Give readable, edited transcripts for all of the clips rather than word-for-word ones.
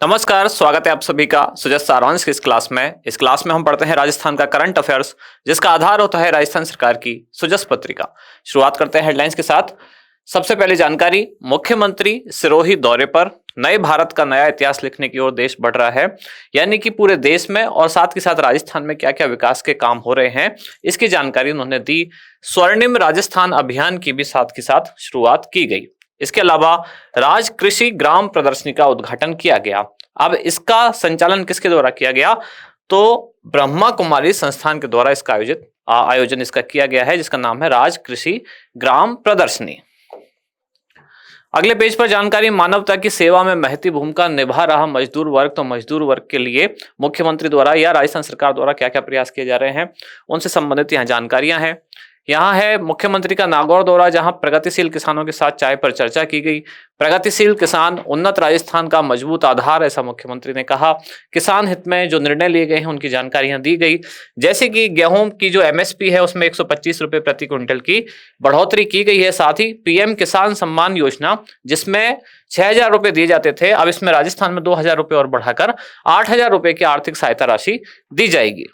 नमस्कार, स्वागत है आप सभी का सुजस सारांश की इस क्लास में। इस क्लास में हम पढ़ते हैं राजस्थान का करंट अफेयर्स, जिसका आधार होता है राजस्थान सरकार की सुजस पत्रिका। शुरुआत करते हैं हेडलाइंस के साथ। सबसे पहले जानकारी, मुख्यमंत्री सिरोही दौरे पर, नए भारत का नया इतिहास लिखने की ओर देश बढ़ रहा है। यानी कि पूरे देश में और साथ के साथ राजस्थान में क्या क्या विकास के काम हो रहे हैं, इसकी जानकारी उन्होंने दी। स्वर्णिम राजस्थान अभियान की भी साथ के साथ शुरुआत की गई। इसके अलावा राज कृषि ग्राम प्रदर्शनी का उद्घाटन किया गया। अब इसका संचालन किसके द्वारा किया गया? तो ब्रह्मा कुमारी संस्थान के द्वारा इसका आयोजन इसका किया गया है, जिसका नाम है राज कृषि ग्राम प्रदर्शनी। अगले पेज पर जानकारी, मानवता की सेवा में महती भूमिका निभा रहा मजदूर वर्ग। तो मजदूर वर्ग के लिए मुख्यमंत्री द्वारा या राजस्थान सरकार द्वारा क्या क्या प्रयास किए जा रहे हैं, उनसे संबंधित यहाँ जानकारियां हैं। यहाँ है मुख्यमंत्री का नागौर दौरा, जहां प्रगतिशील किसानों के साथ चाय पर चर्चा की गई। प्रगतिशील किसान उन्नत राजस्थान का मजबूत आधार, ऐसा मुख्यमंत्री ने कहा। किसान हित में जो निर्णय लिए गए हैं उनकी जानकारियां दी गई, जैसे कि गेहूं की जो एमएसपी है उसमें 125 रुपए प्रति क्विंटल की बढ़ोतरी की गई है। साथ ही पीएम किसान सम्मान योजना, जिसमें 6,000 रुपए दिए जाते थे, अब इसमें राजस्थान में 2,000 रुपए और बढ़ाकर 8,000 रुपए की आर्थिक सहायता राशि दी जाएगी।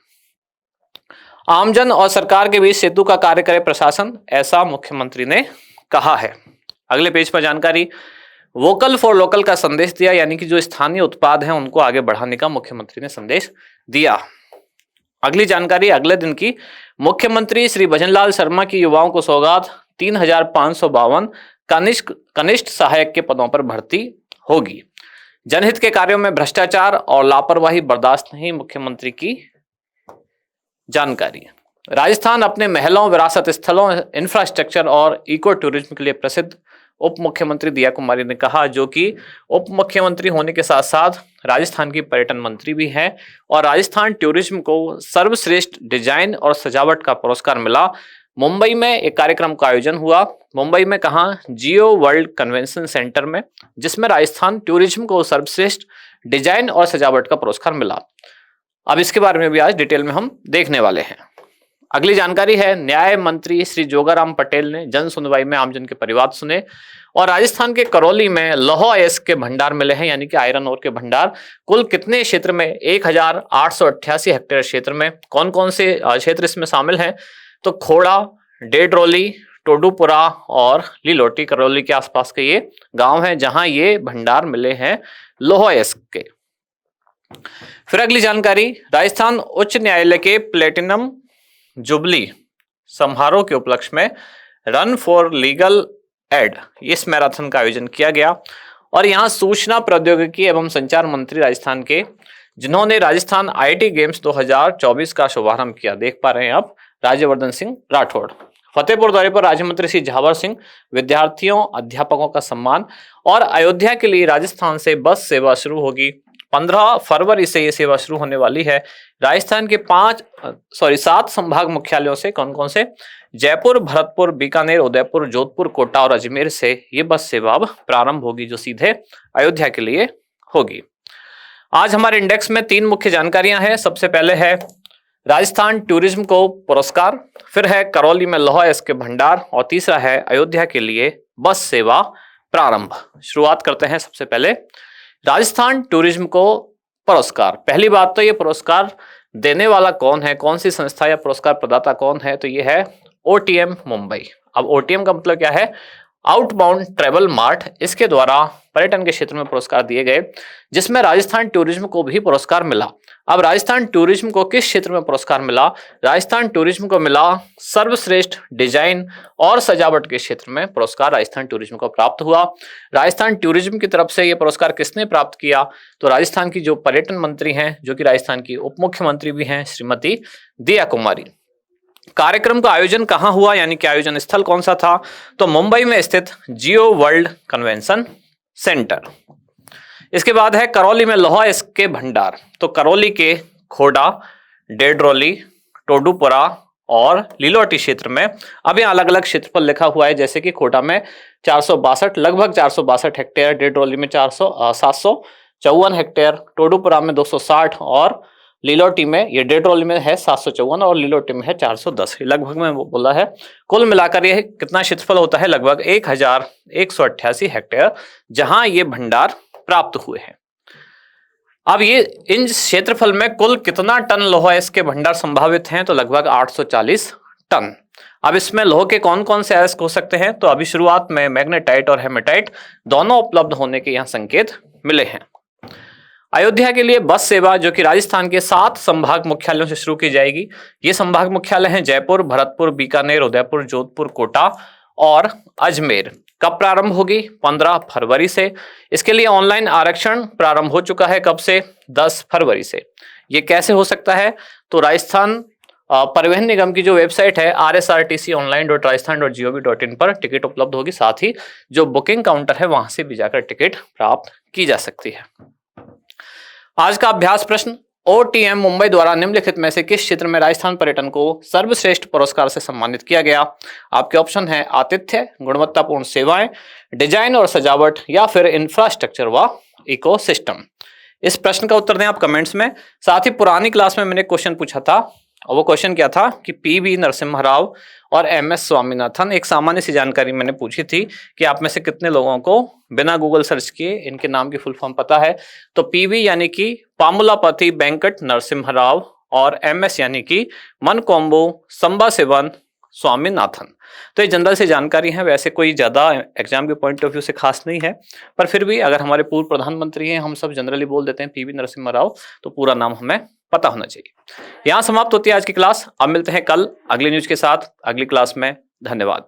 आमजन और सरकार के बीच सेतु का कार्य करे प्रशासन, ऐसा मुख्यमंत्री ने कहा है। अगले पेज पर जानकारी, वोकल फॉर लोकल का संदेश दिया, यानी कि जो स्थानीय उत्पाद हैं उनको आगे बढ़ाने का मुख्यमंत्री ने संदेश दिया। अगली जानकारी अगले दिन की, मुख्यमंत्री श्री भजनलाल शर्मा की युवाओं को सौगात, 3,552 कनिष्ठ सहायक के पदों पर भर्ती होगी। जनहित के कार्यों में भ्रष्टाचार और लापरवाही बर्दाश्त नहीं, मुख्यमंत्री की जानकारी। राजस्थान अपने महलों, विरासत स्थलों, इंफ्रास्ट्रक्चर और इको टूरिज्म के लिए प्रसिद्ध, उप मुख्यमंत्री दिया कुमारी ने कहा, जो कि उप मुख्यमंत्री होने के साथ साथ राजस्थान की पर्यटन मंत्री भी हैं। और राजस्थान टूरिज्म को सर्वश्रेष्ठ डिजाइन और सजावट का पुरस्कार मिला। मुंबई में एक कार्यक्रम का आयोजन हुआ। मुंबई में कहा, जियो वर्ल्ड कन्वेंशन सेंटर में, जिसमें राजस्थान टूरिज्म को सर्वश्रेष्ठ डिजाइन और सजावट का पुरस्कार मिला। अब इसके बारे में भी आज डिटेल में हम देखने वाले हैं। अगली जानकारी है, न्याय मंत्री श्री जोगाराम पटेल ने जन सुनवाई में आमजन के परिवाद सुने। और राजस्थान के करौली में लौह अयस्क के भंडार मिले हैं, यानी कि आयरन ओर के भंडार। कुल कितने क्षेत्र में? 1,888 हेक्टेयर क्षेत्र में। कौन कौन से क्षेत्र इसमें शामिल हैं? तो खोड़ा, डेडरोली, टोडूपुरा और लीलोटी, करौली के आसपास के ये गांव हैं जहां ये भंडार मिले हैं लौह अयस्क के। फिर अगली जानकारी, राजस्थान उच्च न्यायालय के प्लेटिनम जुबली समारोह के उपलक्ष्य में रन फॉर लीगल एड, इस मैराथन का आयोजन किया गया। और यहाँ सूचना प्रौद्योगिकी एवं संचार मंत्री राजस्थान के, जिन्होंने राजस्थान आईटी गेम्स 2024 का शुभारंभ किया, देख पा रहे हैं आप, राज्यवर्धन सिंह राठौड़। फतेहपुर दौरे पर राज्य मंत्री श्री झावर सिंह, विद्यार्थियों अध्यापकों का सम्मान। और अयोध्या के लिए राजस्थान से बस सेवा शुरू होगी। 15 फरवरी से ये सेवा शुरू होने वाली है। राजस्थान के 7 संभाग मुख्यालयों से, कौन कौन से? जयपुर, भरतपुर, बीकानेर, उदयपुर, जोधपुर, कोटा और अजमेर से ये बस सेवा अब प्रारंभ होगी, जो सीधे अयोध्या के लिए होगी। आज हमारे इंडेक्स में 3 मुख्य जानकारियां हैं। सबसे पहले है राजस्थान टूरिज्म को पुरस्कार, फिर है करौली में लौह अयस्क के भंडार, और तीसरा है अयोध्या के लिए बस सेवा प्रारंभ। शुरुआत करते हैं सबसे पहले राजस्थान टूरिज्म को पुरस्कार। पहली बात तो ये पुरस्कार देने वाला कौन है, कौन सी संस्था या पुरस्कार प्रदाता कौन है? तो ये है ओटीएम मुंबई। अब ओटीएम का मतलब क्या है? Outbound travel mart. इसके द्वारा पर्यटन के क्षेत्र में पुरस्कार दिए गए, जिसमें राजस्थान टूरिज्म को भी पुरस्कार मिला। अब राजस्थान टूरिज्म को किस क्षेत्र में पुरस्कार मिला? राजस्थान टूरिज्म को मिला सर्वश्रेष्ठ डिजाइन और सजावट के क्षेत्र में पुरस्कार राजस्थान टूरिज्म को प्राप्त हुआ। राजस्थान टूरिज्म की तरफ से यह पुरस्कार किसने प्राप्त किया? तो राजस्थान की जो पर्यटन मंत्री हैं, जो कि राजस्थान की उप मुख्यमंत्री भी हैं, श्रीमती दिया कुमारी। कार्यक्रम का आयोजन कहाँ हुआ, यानी कि आयोजन स्थल कौन सा था? तो मुंबई में स्थित जियो वर्ल्ड कन्वेंशन सेंटर। इसके बाद है करौली में लौह अयस्क के भंडार। तो करौली के खोड़ा, डेडरोली, टोडूपुरा और लीलोटी क्षेत्र में, अब यहाँ अलग अलग क्षेत्र पर लिखा हुआ है, जैसे कि खोटा में 462, लगभग 462 हेक्टेयर, डेडरोली में 754 हेक्टेयर, टोडूपुरा में 260 और लीलोटी में, ये डेडरोली में है 754 और लीलोटी में है 410, लगभग में वो बोला है। कुल मिलाकर ये कितना क्षेत्रफल होता है? लगभग 1,188 हेक्टेयर, जहां ये भंडार प्राप्त हुए हैं। अब ये इन क्षेत्रफल में कुल कितना टन लौह अयस्क के भंडार संभावित हैं? तो लगभग 840 टन। अब इसमें लौह के कौन कौन से अयस्क हो सकते हैं? तो अभी शुरुआत में मैग्नेटाइट और हेमेटाइट दोनों उपलब्ध होने के यहाँ संकेत मिले हैं। अयोध्या के लिए बस सेवा जो कि राजस्थान के 7 संभाग मुख्यालयों से शुरू की जाएगी। ये संभाग मुख्यालय हैं जयपुर, भरतपुर, बीकानेर, उदयपुर, जोधपुर, कोटा और अजमेर। कब प्रारंभ होगी? 15 फरवरी से। इसके लिए ऑनलाइन आरक्षण प्रारंभ हो चुका है। कब से? 10 फरवरी से। ये कैसे हो सकता है? तो राजस्थान परिवहन निगम की जो वेबसाइट है rsrtconline.rajasthan.gov.in पर टिकट उपलब्ध होगी। साथ ही जो बुकिंग काउंटर है वहां से भी जाकर टिकट प्राप्त की जा सकती है। आज का अभ्यास प्रश्न, OTM मुंबई द्वारा निम्नलिखित में से किस क्षेत्र में राजस्थान पर्यटन को सर्वश्रेष्ठ पुरस्कार से सम्मानित किया गया? आपके ऑप्शन है आतिथ्य, गुणवत्तापूर्ण सेवाएं, डिजाइन और सजावट या फिर इंफ्रास्ट्रक्चर व इकोसिस्टम। इस प्रश्न का उत्तर दें आप कमेंट्स में। साथ ही पुरानी क्लास में मैंने क्वेश्चन पूछा था और वो क्वेश्चन क्या था कि PV नरसिम्हा राव और MS स्वामीनाथन, एक सामान्य सी जानकारी मैंने पूछी थी कि आप में से कितने लोगों को बिना गूगल सर्च किए इनके नाम की फुल फॉर्म पता है? तो PV यानी कि पामुलापति वेंकट नरसिम्हा राव और MS यानी कि मनकोम्बु संबाशिवन स्वामीनाथन। तो ये जनरल से जानकारी है, वैसे कोई ज्यादा एग्जाम के पॉइंट ऑफ व्यू से खास नहीं है, पर फिर भी अगर हमारे पूर्व प्रधानमंत्री हैं, हम सब जनरली बोल देते हैं PV नरसिम्हा राव, तो पूरा नाम हमें पता होना चाहिए। यहां समाप्त होती है आज की क्लास। अब मिलते हैं कल अगली न्यूज के साथ अगली क्लास में। धन्यवाद।